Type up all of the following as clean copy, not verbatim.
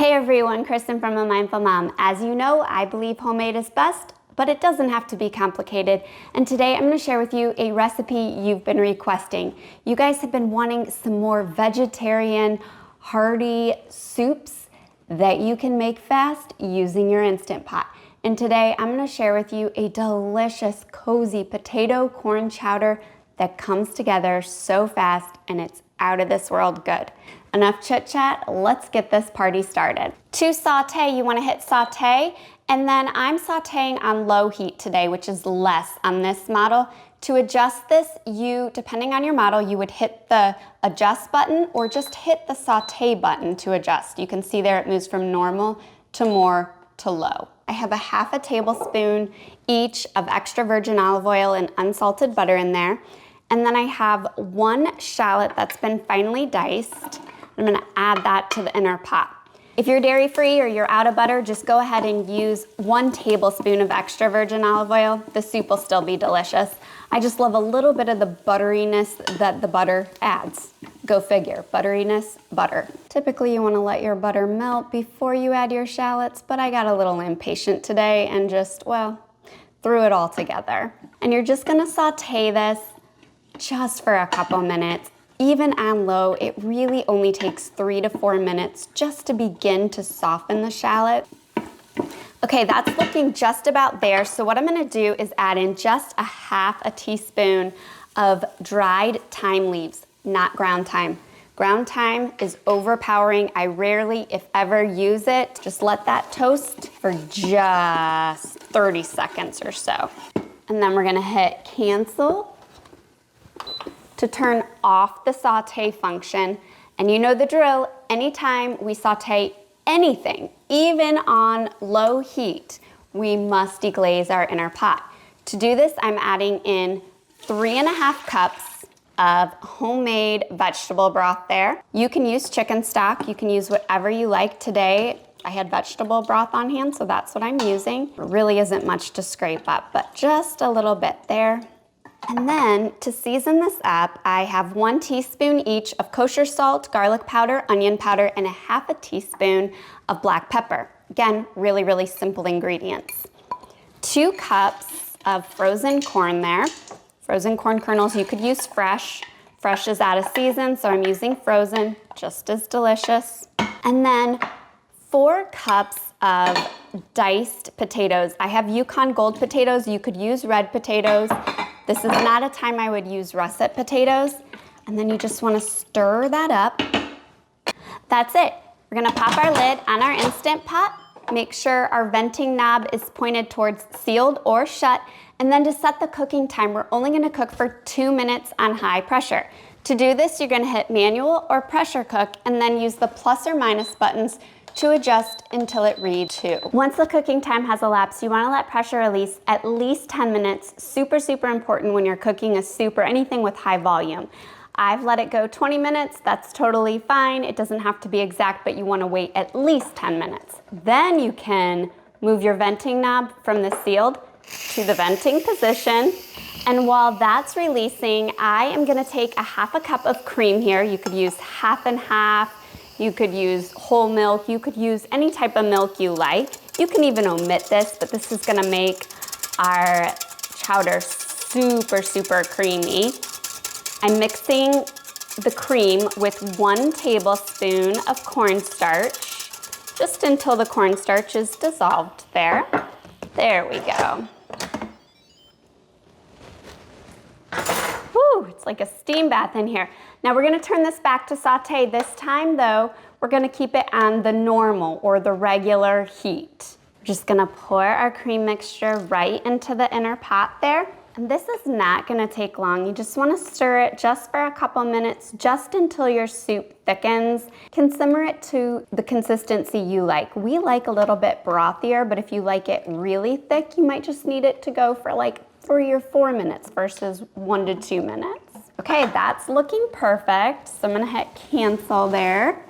Hey everyone, Kristen from A Mindful Mom. As you know, I believe homemade is best, but it doesn't have to be complicated. And today I'm going to share with you a recipe you've been requesting. You guys have been wanting some more vegetarian, hearty soups that you can make fast using your Instant Pot. And today I'm going to share with you a delicious, cozy potato corn chowder that comes together so fast and it's out of this world good. Enough chit chat, let's get this party started. To saute, you wanna hit saute, and then I'm sauteing on low heat today, which is less on this model. To adjust this, depending on your model, you would hit the adjust button or just hit the saute button to adjust. You can see there it moves from normal to more to low. I have a half a tablespoon each of extra virgin olive oil and unsalted butter in there. And then I have one shallot that's been finely diced. I'm gonna add that to the inner pot. If you're dairy-free or you're out of butter, just go ahead and use 1 tablespoon of extra virgin olive oil. The soup will still be delicious. I just love a little bit of the butteriness that the butter adds. Go figure, butteriness, butter. Typically you wanna let your butter melt before you add your shallots, but I got a little impatient today and just, threw it all together. And you're just gonna saute this just for a couple minutes. Even on low, it really only takes 3 to 4 minutes just to begin to soften the shallot. Okay, that's looking just about there. So what I'm gonna do is add in just a half a teaspoon of dried thyme leaves, not ground thyme. Ground thyme is overpowering. I rarely, if ever, use it. Just let that toast for just 30 seconds or so. And then we're gonna hit cancel to turn off the saute function. And you know the drill, anytime we saute anything, even on low heat, we must deglaze our inner pot. To do this, I'm adding in 3.5 cups of homemade vegetable broth there. You can use chicken stock, you can use whatever you like. Today, I had vegetable broth on hand, so that's what I'm using. There really isn't much to scrape up, but just a little bit there. And then to season this up, I have 1 teaspoon each of kosher salt, garlic powder, onion powder, and a half a teaspoon of black pepper. Again, really, really simple ingredients. 2 cups of frozen corn there. Frozen corn kernels, you could use fresh. Fresh is out of season, so I'm using frozen, just as delicious. And then 4 cups of diced potatoes. I have Yukon Gold potatoes. You could use red potatoes. This is not a time I would use russet potatoes. And then you just want to stir that up. That's it. We're going to pop our lid on our Instant Pot. Make sure our venting knob is pointed towards sealed or shut. And then to set the cooking time, we're only going to cook for 2 minutes on high pressure. To do this, you're going to hit manual or pressure cook and then use the plus or minus buttons to adjust until it reads 2. Once the cooking time has elapsed, you want to let pressure release at least 10 minutes. Super, super important when you're cooking a soup or anything with high volume. I've let it go 20 minutes. That's totally fine. It doesn't have to be exact, but you want to wait at least 10 minutes. Then you can move your venting knob from the sealed to the venting position. And while that's releasing, I am going to take a half a cup of cream here. You could use half and half. You could use whole milk. You could use any type of milk you like. You can even omit this, but this is gonna make our chowder super, super creamy. I'm mixing the cream with 1 tablespoon of cornstarch, just until the cornstarch is dissolved there. There we go. Whew, it's like a steam bath in here. Now we're gonna turn this back to saute. This time though, we're gonna keep it on the normal or the regular heat. We're just gonna pour our cream mixture right into the inner pot there. And this is not gonna take long. You just wanna stir it just for a couple minutes, just until your soup thickens. You can simmer it to the consistency you like. We like a little bit brothier, but if you like it really thick, you might just need it to go for like 3 or 4 minutes versus 1 to 2 minutes. Okay, that's looking perfect. So I'm gonna hit cancel there.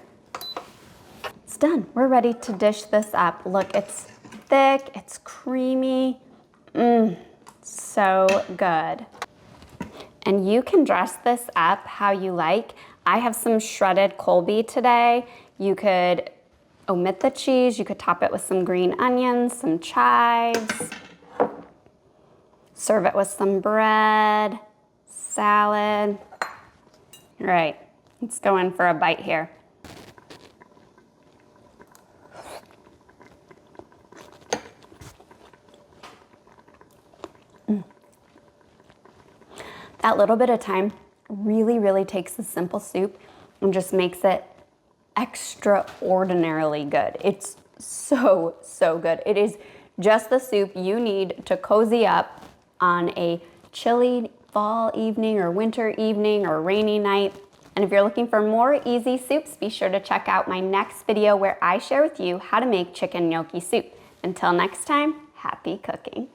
It's done. We're ready to dish this up. Look, it's thick, it's creamy. So good. And you can dress this up how you like. I have some shredded Colby today. You could omit the cheese. You could top it with some green onions, some chives. Serve it with some bread, salad. All right, let's go in for a bite here. That little bit of time really takes the simple soup and just makes it extraordinarily good. It's so good. It is just the soup you need to cozy up on a chilly fall evening or winter evening or rainy night. And if you're looking for more easy soups, be sure to check out my next video where I share with you how to make chicken gnocchi soup. Until next time, happy cooking.